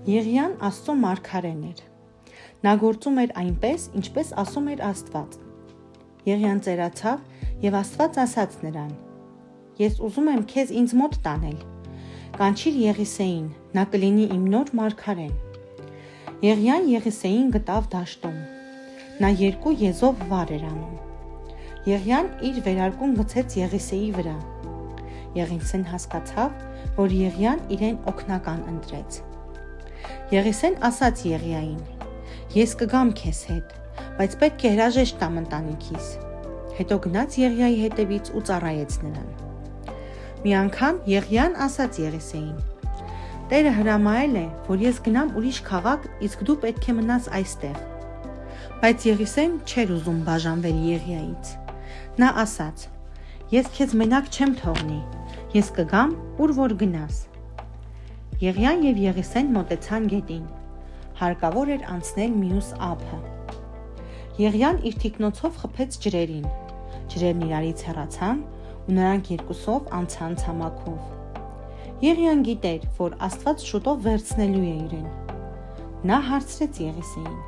Եղիան Աստծո մարգարեն էր։ Նա գործում էր այնպես, ինչպես ասում էր Աստված։ Եղիան ծերացավ և Աստված ասաց նրան. «Ես ուզում եմ քեզ ինձ մոտ տանել, կանչիր Եղիսեին, նա կլինի իմ նոր մարգարեն»։ Եղիան Եղիսեին գտավ դաշտում, նա 2 եզով վար էր անում։ Եղիան իր վերարկուն գցեց Եղիսեի վրա։ Եղիսեն հասկացավ, որ Եղիան իրեն օգնական ընտրեց։ Եղիսեն ասաց Եղիային. «Ես կգամ քեզ հետ, բայց պետք է հրաժեշտ տամ ընտանիքիս»։ Հետո գնաց Եղիայի հետևից ու ծառայեց նրան։ Մի անգամ Եղիան ասաց Եղիսեին. «Տերը հրամայել է, որ ես գնամ ուրիշ քաղաք, իսկ դու պետք է մնաս այստեղ»։ Բայց Եղիսեն չէր ուզում բաժանվել Եղիայից։ Նա ասաց. «Ես քեզ մենակ չեմ թողնի, ես կգամ, ուր որ գնաս»։ Եղիան և Եղիսեն մոտեցան գետին, հարկավոր էր անցնել մյուս ափը։ Եղիան իր թիկնոցով խփեց ջրերին, ջրերն իրարից հեռացան ու նրանք երկուսով անցան ցամաքով։ Եղիան գիտեր, որ Աստված շուտով վերցնելու է իրեն։ Նա հարցրեց Եղիսեին.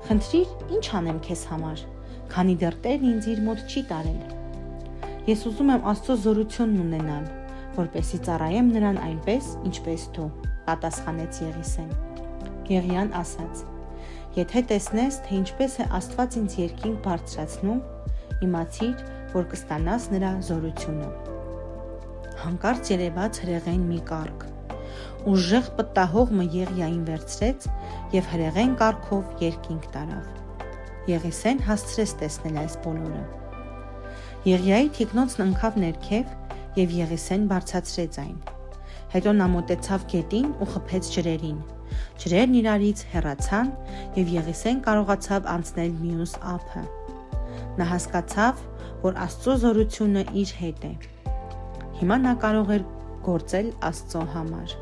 «Խնդրիր, ինչ անեմ քեզ համար, քանի դեռ Տերն ինձ իր մոտ չի տարել»։ «Ես ուզում եմ Աստծո զորությունն ունենալ, որպեսզի ծառայեմ նրան այնպես, ինչպես դու», պատասխանեց Եղիսեն։ Եղիան ասաց. «Եթե տեսնես, թե ինչպես է Աստված ինձ երկինք բարձրացնում, իմացիր, որ կստանաս նրա զորությունը»։ Հանկարծ երևաց հրեղեն մի կառք։ Ուժեղ պտտահողմը Եղիային վերցրեց և հրեղեն կառքով երկինք տարավ։ Եղիսեն հասցրեց տեսնել այս բոլորը։ Եղիայի թիկնոցն ընկավ ներքև և Եղիսեն բարձրացրեց այն։ Հետո նա մոտեցավ գետին ու խփեց ջրերին։ Ջրերն իրարից հեռացան և Եղիսեն կարողացավ անցնել մյուս ափը։ Նա հասկացավ, որ Աստծո զորությունը իր հետ է։ Հիմա նա կարող էր գործել Աստծո համար։